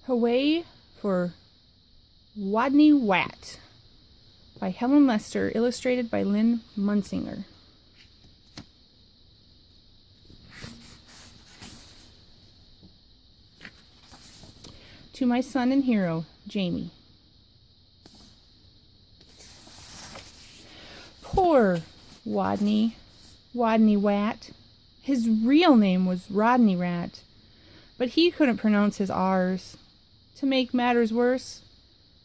Hooray for Wodney Wat by Helen, illustrated by Lynn Munsinger. To my son and hero, Jamie. Poor Wodney Wat. His real name was Wodney Wat, but he couldn't pronounce his R's. To make matters worse,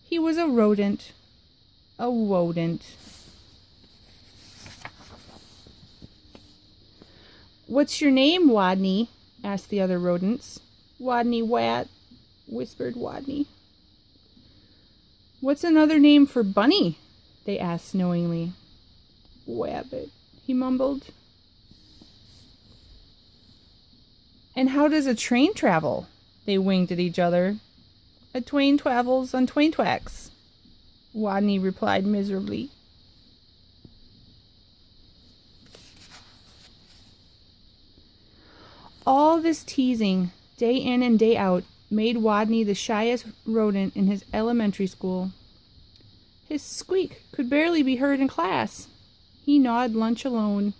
he was a rodent, a wodent. "What's your name, Wodney?" asked the other rodents. "Wodney Wat," whispered Wodney. "What's another name for bunny?" they asked knowingly. "Wabbit," he mumbled. "And how does a train travel?" They winked at each other. "A twain travels on twain tracks," Wodney replied miserably. All this teasing, day in and day out, made Wodney the shyest rodent in his elementary school. His squeak could barely be heard in class. He gnawed lunch alone.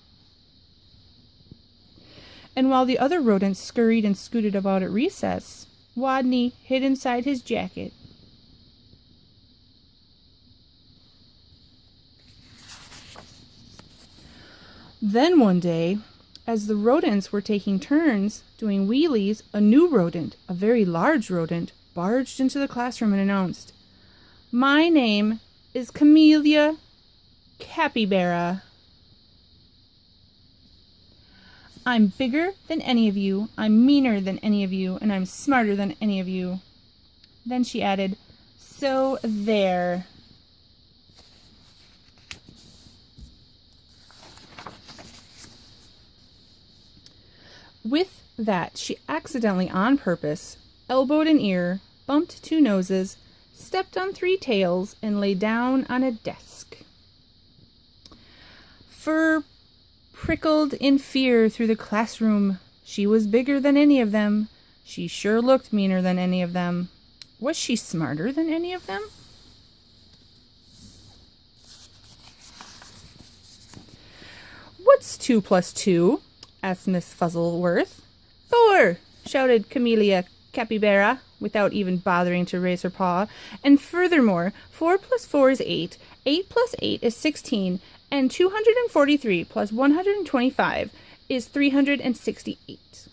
And while the other rodents scurried and scooted about at recess, Wodney hid inside his jacket. Then one day, as the rodents were taking turns doing wheelies, a new rodent, a very large rodent, barged into the classroom and announced, "My name is Camellia Capybara. I'm bigger than any of you, I'm meaner than any of you, and I'm smarter than any of you." Then she added, "So there." With that, she accidentally, on purpose, elbowed an ear, bumped two noses, stepped on three tails, and lay down on a desk. Fur prickled in fear through the classroom. She was bigger than any of them. She sure looked meaner than any of them. Was she smarter than any of them? "What's 2 plus 2? asked Miss Fuzzleworth. "4!" shouted Camellia Capybara, without even bothering to raise her paw. "And furthermore, 4 plus 4 is 8, 8 plus 8 is 16, and 243 plus 125 is 368.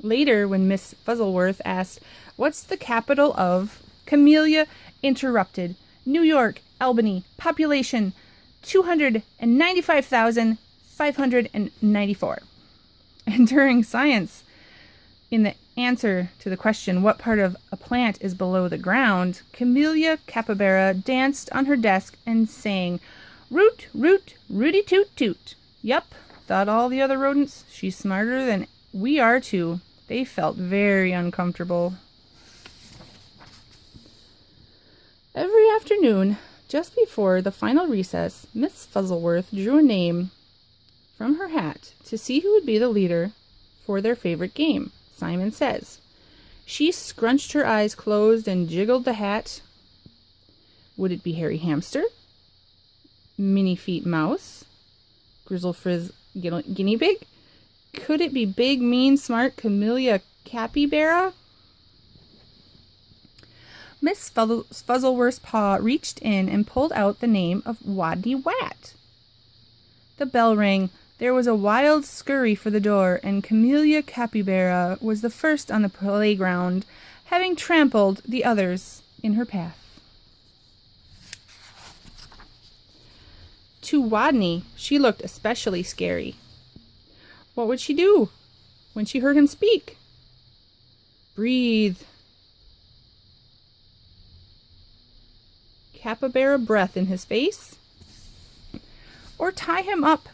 Later, when Miss Fuzzleworth asked, "What's the capital of?" Camellia interrupted, "New York, Albany, population 295,594. And during science, in the answer to the question, "What part of a plant is below the ground?" Camellia Capybara danced on her desk and sang, "Root, root, rooty toot toot." Yup, thought all the other rodents. She's smarter than we are too. They felt very uncomfortable. Every afternoon, just before the final recess, Miss Fuzzleworth drew a name from her hat to see who would be the leader for their favorite game, Simon Says. She scrunched her eyes closed and jiggled the hat. Would it be Hairy Hamster? Minnie Feet Mouse? Grizzle Frizz Guinea Pig? Could it be big, mean, smart Camellia Capybara? Miss Fuzzleworth's paw reached in and pulled out the name of Wodney Wat. The bell rang. There was a wild scurry for the door, and Camellia Capybara was the first on the playground, having trampled the others in her path. To Wodney, she looked especially scary. What would she do when she heard him speak? Breathe. Capybara breath in his face? Or tie him up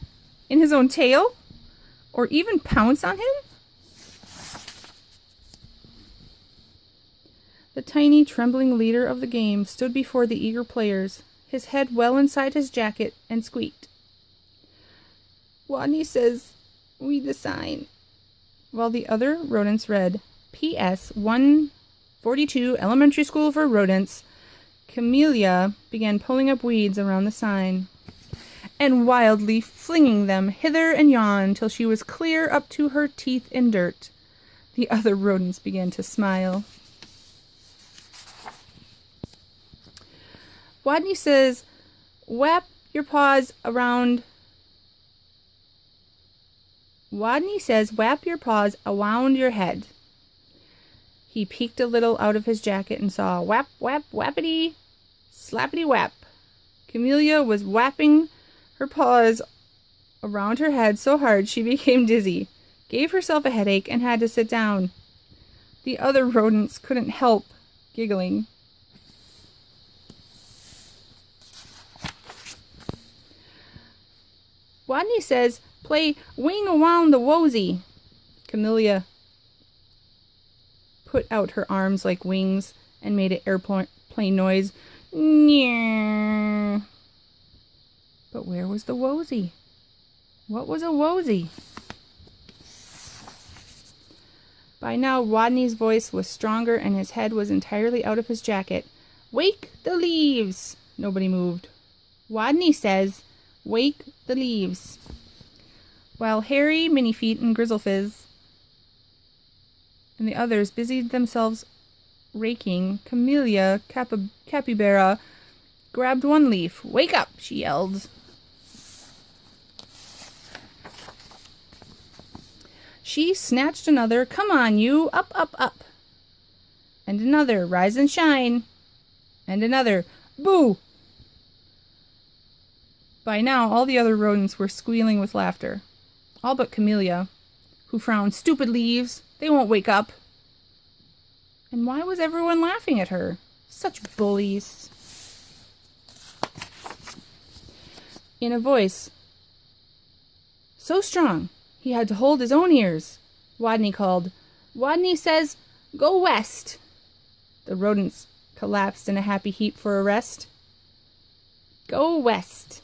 in his own tail? Or even pounce on him? The tiny, trembling leader of the game stood before the eager players, his head well inside his jacket, and squeaked, "Wodney says, read the sign," while the other rodents read, "P.S. 1 42 Elementary School for Rodents. Camellia began pulling up weeds around the sign and wildly flinging them hither and yon till she was clear up to her teeth in dirt. The other rodents began to smile. Wodney says, wap your paws around your head. He peeked a little out of his jacket and saw whap, whap, whappity, slappity whap. Camellia was whapping her paws around her head so hard she became dizzy, gave herself a headache, and had to sit down. The other rodents couldn't help giggling. Wodney says, play Wing Around the Wosy. Camellia put out her arms like wings and made an airplane noise. Nyeh. But where was the wosy? What was a wosy? By now, Wodney's voice was stronger and his head was entirely out of his jacket. Wake the leaves! Nobody moved. Wodney says, wake the leaves. While Harry, Minifeet, and Grizzlefizz and the others busied themselves raking, Camellia Capybara grabbed one leaf. Wake up, she yelled. She snatched another. Come on, you. Up, up, up. And another. Rise and shine. And another. Boo! By now, all the other rodents were squealing with laughter. All but Camellia, who frowned. Stupid leaves. They won't wake up. And why was everyone laughing at her? Such bullies. In a voice so strong he had to hold his own ears, Wodney called, Wodney says, go west. The rodents collapsed in a happy heap for a rest. Go west.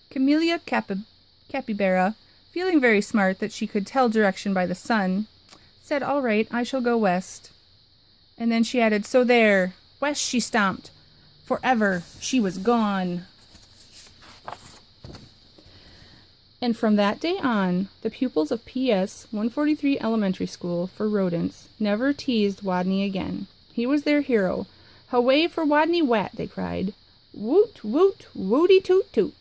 Camellia Capybara, feeling very smart that she could tell direction by the sun, said, all right, I shall go west. And then she added, so there, west she stomped. Forever she was gone. And from that day on, the pupils of PS 143 Elementary School for Rodents never teased Wodney again. He was their hero. Hooray for Wodney Wat, they cried. Woot, woot, wooty toot toot.